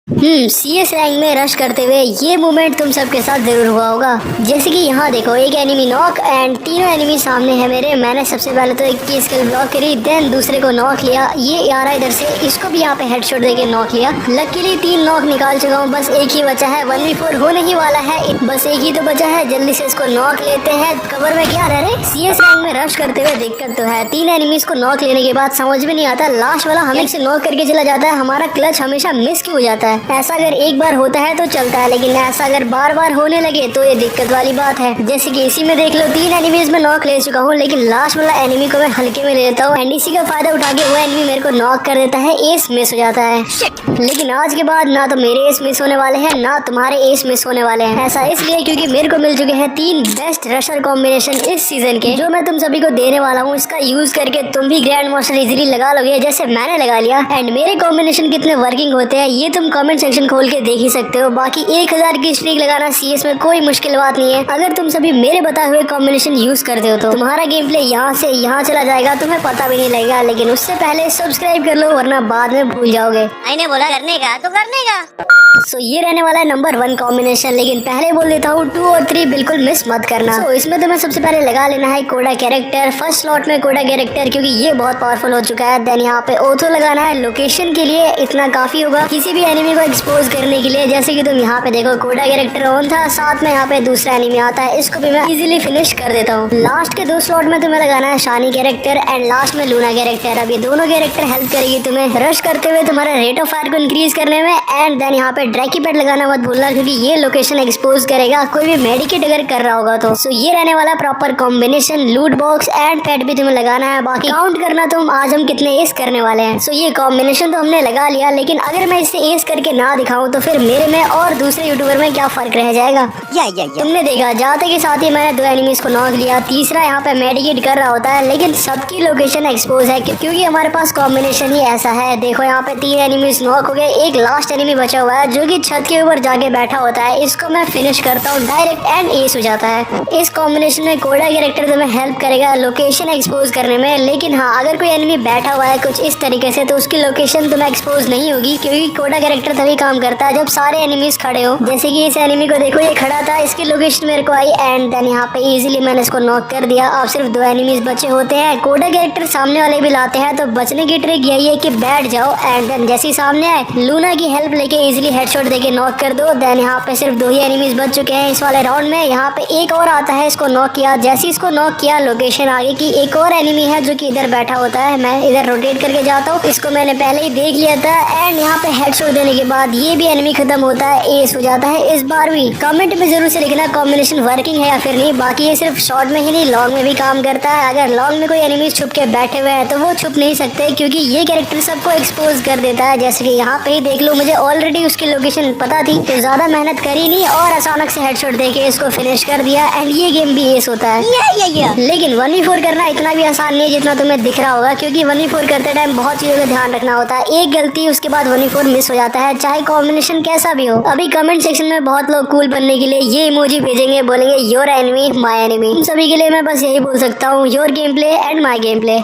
CS rank में rush करते हुए ये मोमेंट तुम सबके साथ जरूर हुआ होगा। जैसे कि यहाँ देखो, एक एनिमी नॉक एंड तीनों एनिमी सामने है मेरे। मैंने सबसे पहले तो एक की स्किल ब्लॉक करी, देन दूसरे को नॉक लिया। ये आ रहा है इधर से, इसको भी यहाँ पे हेडशॉट देके नॉक लिया। लकीली 3 नॉक निकाल चुका हूँ, बस एक ही बचा है। 1v4 होने ही वाला है, बस एक ही तो बचा है। जल्दी से इसको नॉक लेते हैं। कवर में क्या रह रहे, CS रैंक में रश करते हुए दिक्कत तो है। 3 एनिमीज को नॉक लेने के बाद समझ में नहीं आता लास्ट वाला हमें से नॉक करके चला जाता है। हमारा क्लच हमेशा मिस क्यों हो जाता है। ऐसा अगर एक बार होता है तो चलता है, लेकिन ऐसा अगर बार बार होने लगे तो ये दिक्कत वाली बात है। जैसे कि इसी में देख लो, 3 एनिमीज में नॉक ले चुका हूँ, लेकिन लास्ट वाला एनिमी को मैं हल्के में ले लेता हूँ। एनडीसी का फायदा उठा के वो एनिमी मेरे को नॉक कर देता है, एस मिस हो जाता है। लेकिन आज के बाद ना तो मेरे एस मिस होने वाले हैं, ना तुम्हारे एस मिस होने वाले हैं। ऐसा इसलिए क्योंकि मेरे को मिल चुके हैं 3 बेस्ट रशर कॉम्बिनेशन इस सीजन के, जो मैं तुम सभी को देने वाला हूँ। इसका यूज करके तुम भी ग्रैंड मास्टर इजीली लगा लोगे, जैसे मैंने लगा लिया। एंड मेरे कॉम्बिनेशन कितने वर्किंग होते हैं ये तुम कमेंट सेक्शन खोल के देख ही सकते हो। बाकी 1000 की स्ट्रीक लगाना CS में कोई मुश्किल बात नहीं है। अगर तुम सभी मेरे बताए हुए कॉम्बिनेशन यूज करते हो तो तुम्हारा गेम प्ले यहाँ से यहाँ चला जाएगा, तुम्हें पता भी नहीं लगेगा। लेकिन उससे पहले सब्सक्राइब कर लो, वरना बाद में भूल जाओगे। मैंने बोला करने का तो करने का। सो ये रहने वाला है नंबर 1 कॉम्बिनेशन, लेकिन पहले बोल देता हूँ 2 और 3 बिल्कुल मिस मत करना। तो इसमें तुम्हें सबसे पहले लगा लेना है कोडा कैरेक्टर। फर्स्ट स्लॉट में कोडा कैरेक्टर, क्योंकि ये बहुत पावरफुल हो चुका है। देन यहाँ पे ओथो लगाना है लोकेशन के लिए, इतना काफी होगा किसी भी एनिमी को एक्सपोज करने के लिए। जैसे कि तुम यहाँ पे देखो, कोडा कैरेक्टर ऑन था, साथ में यहाँ पे दूसरा एनिमी आता है, इसको भी मैं इजीली फिनिश कर देता हूँ। लास्ट के 2 स्लॉट में तुम्हें लगाना है शानी कैरेक्टर एंड लास्ट में लूना कैरेक्टर। अब ये दोनों कैरेक्टर हेल्प करेगी तुम्हें रश करते हुए, तुम्हारा रेट ऑफ फायर को इंक्रीज करने में। एंड देन यहाँ पे ड्रैकी पैड लगाना मत भूलना, क्योंकि ये लोकेशन एक्सपोज करेगा कोई भी मेडिकेट अगर कर रहा होगा तो। सो ये रहने वाला प्रॉपर कॉम्बिनेशन। लूट बॉक्स एंड पैड भी तुम्हें लगाना है, बाकी काउंट करना तुम आज हम कितने एस करने वाले हैं। सो ये कॉम्बिनेशन तो हमने लगा लिया, लेकिन अगर मैं इसे एस करके ना दिखाऊं तो फिर मेरे में और दूसरे यूट्यूबर में क्या फर्क रह जाएगा। तुमने देखा जाते के साथ ही मैंने 2 एनिमीज को नॉक लिया, तीसरा यहाँ पे मेडिकेट कर रहा होता है, लेकिन सबकी लोकेशन एक्सपोज है क्योंकि हमारे पास कॉम्बिनेशन ही ऐसा है। देखो यहाँ पे 3 एनिमीज नॉक हो गए, एक लास्ट एनिमी बचा हुआ है जो कि छत के ऊपर जाके बैठा होता है। इसको मैं फिनिश करता हूँ डायरेक्ट एंड एस हो जाता है। इस कॉम्बिनेशन में कोडा कैरेक्टर तुम्हें हेल्प करेगा लोकेशन एक्सपोज करने में। लेकिन हाँ, अगर कोई एनिमी बैठा हुआ है कुछ इस तरीके से तो उसकी लोकेशन तुम्हें एक्सपोज नहीं होगी, क्योंकि कोडा कैरेक्टर तभी काम करता है जब सारे एनिमीज खड़े हो। जैसे कि इस एनिमी को देखो, ये खड़ा था, इसकी लोकेशन मेरे को आई एंड देन यहाँ पे इजीली मैंने इसको नॉक कर दिया। अब सिर्फ 2 एनिमीज बचे होते हैं। कोडा कैरेक्टर सामने वाले भी लाते हैं, तो बचने की ट्रिक यही है कि बैठ जाओ एंड देन जैसे ही सामने आए लूना की हेल्प लेके इजीली हेडशॉट देके नॉक कर दो। देन यहाँ पे सिर्फ 2 ही एनिमीज बच चुके हैं इस वाले राउंड में। यहाँ पे एक और आता है, इसको नॉक किया। जैसे इसको नॉक किया, लोकेशन आगे की एक और एनिमी है जो कि इधर बैठा होता है। मैं इधर रोटेट करके जाता हूँ, इसको मैंने पहले ही देख लिया था। एंड यहाँ पे हेडशॉट देने के बाद ये भी एनिमी खत्म होता है, एस हो जाता है इस बार भी। कमेंट में जरूर से लिखना कॉम्बिनेशन वर्किंग है या फिर नहीं। बाकी ये सिर्फ शॉर्ट में ही नहीं, लॉन्ग में भी काम करता है। अगर लॉन्ग में कोई एनिमी छुप के बैठे हुए हैं तो वो छुप नहीं सकते, क्योंकि ये कैरेक्टर सबको एक्सपोज कर देता है। जैसे कि यहाँ पे ही देख लो, मुझे ऑलरेडी उसकी लोकेशन पता थी तो ज्यादा मेहनत करी नहीं और अचानक से हेडशॉट देके इसको फिनिश कर दिया। एंड ये गेम भी एस होता है। लेकिन 1v4 करना इतना भी आसान नहीं है जितना तुम्हें दिख रहा होगा, क्योंकि 1v4 करते टाइम बहुत चीजों का ध्यान रखना होता है। एक गलती उसके बाद 1v4 मिस हो जाता है, चाहे कॉम्बिनेशन कैसा भी हो। अभी कमेंट सेक्शन में बहुत लोग कूल बनने के लिए ये इमोजी भेजेंगे, बोलेंगे योर एनिमी माय एनिमी। उन सभी के लिए मैं बस यही बोल सकता हूँ, your game play and my game play.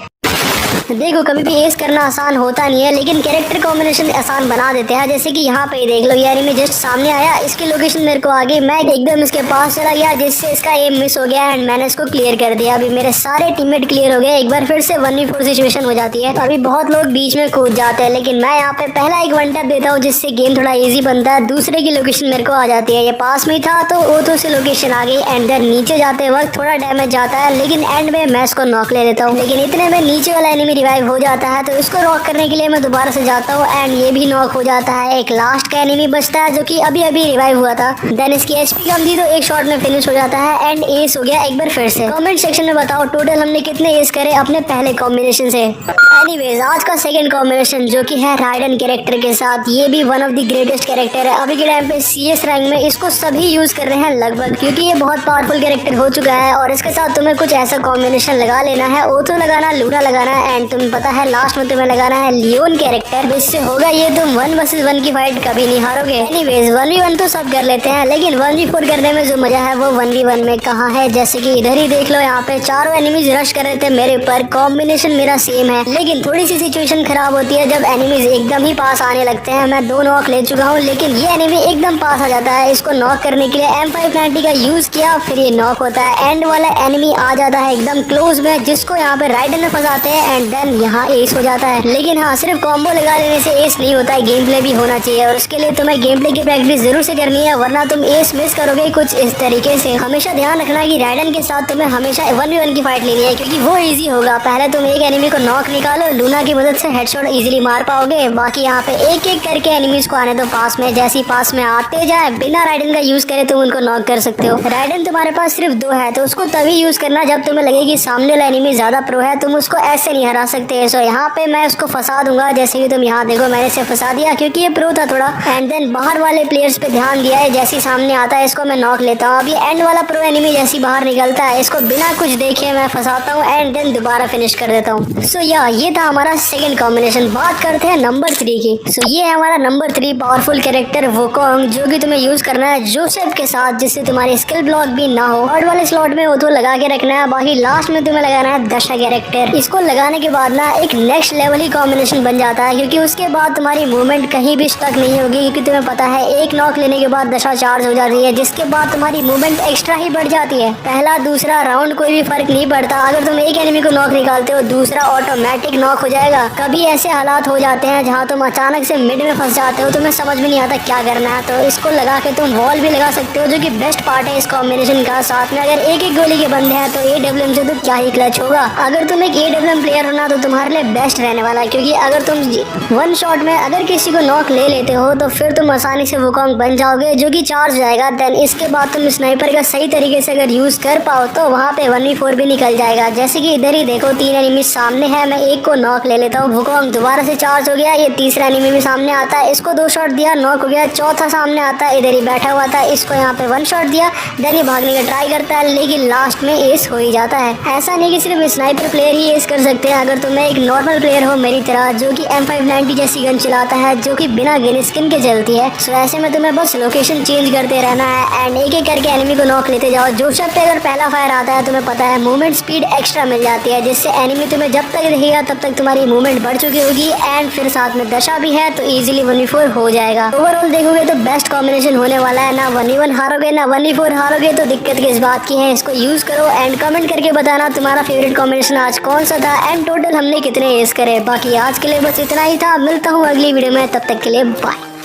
देखो, कभी भी एस करना आसान होता नहीं है, लेकिन कैरेक्टर कॉम्बिनेशन आसान बना देते हैं। जैसे कि यहाँ पे देख लो, ये एनिमी जस्ट सामने आया, इसकी लोकेशन मेरे को आ गई, मैं एकदम इसके पास चला गया जिससे इसका एम मिस हो गया एंड मैंने इसको क्लियर कर दिया। अभी मेरे सारे टीममेट क्लियर हो गए। एक बार फिर से 1v4 सिचुएशन हो जाती है। अभी बहुत लोग बीच में कूद जाते हैं, लेकिन मैं यहाँ पे पहला एक 1 टैप देता हूँ जिससे गेम थोड़ा ईजी बनता है। दूसरे की लोकेशन मेरे को आ जाती है, ये पास में ही था तो ओथो से लोकेशन आ गई। एंड देन नीचे जाते वक्त थोड़ा डैमेज जाता है, लेकिन एंड में मैं इसको नॉक ले लेता हूँ। लेकिन इतने में नीचे वाला एनिमी रिवाइव हो जाता है, तो इसको नॉक करने के लिए मैं दोबारा से जाता हूँ एंड ये भी नॉक हो जाता है। एक लास्ट का एनिमी बचता है जो कि अभी अभी रिवाइव हुआ था। देन इसकी एचपी कम थी तो एक शॉट में फिनिश हो जाता है एंड एस हो गया एक बार फिर से। कमेंट सेक्शन में बताओ टोटल हमने कितने एस करे अपने पहले कॉम्बिनेशन से। एनीवेज, आज का सेकंड कॉम्बिनेशन जो कि है राइडन कैरेक्टर के साथ, ये भी one of the greatest character है। अभी के टाइम पे CS रैंक में इसको सभी यूज कर रहे हैं लगभग, क्योंकि ये बहुत पावरफुल कैरेक्टर हो चुका है। और इसके साथ तुम्हें कुछ ऐसा कॉम्बिनेशन लगा लेना है, ओथो लगाना, लूना लगाना एंड एंड तुम्हें पता है लास्ट में तुम्हें लगाना है लियोन कैरेक्टर। इससे होगा ये तुम 1 vs 1 की फाइट कभी नहीं हारोगे। एनीवेज 1v1 तो सब कर लेते हैं, लेकिन 1v4 करने में जो मजा है वो 1v1 में कहाँ है। जैसे कि इधर ही देख लो, यहाँ पे चारों एनिमीज रश कर रहे थे मेरे ऊपर, कॉम्बिनेशन मेरा सेम है, लेकिन थोड़ी सी सिचुएशन खराब होती है जब एनिमीज एकदम ही पास आने लगते हैं। मैं 2 नॉक ले चुका हूँ, लेकिन ये एनिमी एकदम पास आ जाता है। इसको नॉक करने के लिए M590 का यूज किया, फिर ये नॉक होता है। एंड वाला एनिमी आ जाता है एकदम क्लोज में, जिसको यहाँ पे राइडर में फंसाते हैं एंड देन यहाँ एस हो जाता है। लेकिन हाँ, सिर्फ कॉम्बो लगा लेने से एस नहीं होता है, गेम प्ले भी होना चाहिए और उसके लिए तुम्हें गेम प्ले की प्रैक्टिस जरूर से करनी है, वरना तुम एस मिस करोगे कुछ इस तरीके से। हमेशा ध्यान रखना कि राइडन के साथ तुम्हें हमेशा 1v1 की फाइट लेनी है, क्योंकि वो इजी होगा। पहले तुम एक एनिमी को नॉक निकालो, लूना की मदद से हेडशॉट इजीली मार पाओगे। बाकी यहाँ पे एक एक करके एनिमीज को आने दो पास में, जैसे ही पास में आते जाए बिना राइडन का यूज करे तुम उनको नॉक कर सकते हो। राइडन तुम्हारे पास सिर्फ 2 है, तो उसको तभी यूज करना जब तुम्हें लगे कि सामने वाला एनिमी ज्यादा प्रो है, तुम उसको ऐसे नहीं हरा सकते। सो यहाँ पे मैं उसको फंसा दूंगा, जैसे कि तुम यहाँ देखो मैंने इसे फंसा दिया क्योंकि ये प्रो था थोड़ा। एंड देन बाहर वाले प्लेयर्स पे ध्यान दिया है, जैसे सामने आता है इसको मैं नॉक लेता हूँ। अब ये एंड वाला प्रो एनिमी जैसे बाहर निकलता है, इसको बिना कुछ देखे मैं फंसाता हूँ एंड देन दोबारा फिनिश कर देता हूँ। सो ये था हमारा सेकंड कॉम्बिनेशन। बात करते हैं नंबर 3 की। सो ये है हमारा नंबर 3 पावरफुल कैरेक्टर वुकोंग, जो कि तुम्हें यूज करना है जोसेफ के साथ, जिससे तुम्हारी स्किल ब्लॉक भी ना हो। थर्ड वाले स्लॉट में वो तो लगा के रखना है, बाकी लास्ट में तुम्हें लगाना है दशा कैरेक्टर। इसको लगाने के बाद ना एक नेक्स्ट लेवल ही कॉम्बिनेशन बन जाता है, क्योंकि उसके बाद तुम्हारी मूवमेंट कहीं भी स्टक नहीं होगी, क्योंकि तुम्हें पता है एक नॉक लेने के बाद दशा चार्ज हो जाती है, जिसके बाद तुम्हारी मूवमेंट एक्स्ट्रा ही बढ़ जाती है। पहला दूसरा राउंड कोई भी फर्क नहीं पड़ता, अगर तुम एक एनिमी को नॉक निकालते हो दूसरा ऑटोमेटिक नॉक हो जाएगा। कभी ऐसे हालात हो जाते हैं जहाँ तुम अचानक से मिड में फंस जाते हो, तुम्हें समझ में नहीं आता क्या करना है, तो इसको लगा के तुम वॉल भी लगा सकते हो, जो कि बेस्ट पार्ट है इस कॉम्बिनेशन का। साथ में अगर एक एक गोली के बंदे हैं तो AWM से तो क्या ही क्लच होगा। अगर तुम एक AWM प्लेयर होना तो तुम्हारे लिए बेस्ट रहने वाला है, क्योंकि अगर तुम 1 शॉट में अगर किसी को नॉक ले लेते हो तो फिर तुम आसानी से वुकोंग बन जाओगे, जो कि चार्ज जाएगा। देन इसके बाद तुम स्नाइपर का सही तरीके से अगर यूज कर पाओ तो वहाँ पे 1v4 भी निकल जाएगा। जैसे कि इधर ही देखो 3 एनिमी सामने है, मैं एक को नॉक ले लेता हूँ, वुकोंग दोबारा से चार्ज हो गया। ये तीसरा एनिमी भी सामने आता है, इसको 2 शॉट दिया, नॉक हो गया। चौथा सामने आता है, इधर ही बैठा हुआ था, इसको यहाँ पे 1 शॉट दिया। देन ये भागने का ट्राई करता है, लेकिन लास्ट में एस हो ही जाता है। ऐसा नहीं कि सिर्फ स्नाइपर प्लेयर ही एस कर सकते हैं, अगर तुम्हें एक नॉर्मल प्लेयर हो मेरी तरह, जो कि M590 जैसी गन चलाता है, जो कि बिना गन स्किन के चलती है, सो ऐसे में तुम्हें बस लोकेशन चेंज करते रहना है एंड एक एक करके एनिमी को नॉक लेते जाओ। जोसेफ पे अगर पहला फायर आता है, तुम्हें पता है मूवमेंट स्पीड एक्स्ट्रा मिल जाती है, जिससे एनिमी तुम्हें जब तक दिखेगा तब तक तुम्हारी मूवमेंट बढ़ चुकी होगी एंड फिर साथ में दशा भी है, तो इजीली 1v4 हो जाएगा। ओवरऑल देखोगे तो बेस्ट कॉम्बिनेशन होने वाला है, ना 1v1 हारोगे ना 1v4 हारोगे, तो दिक्कत किस बात की है। इसको यूज करो एंड कमेंट करके बताना तुम्हारा फेवरेट कॉम्बिनेशन आज कौन सा था एंड टोटल हमने कितने एस करे। बाकी आज के लिए बस इतना ही था, मिलता हूँ अगली वीडियो में, तब तक के लिए बाय।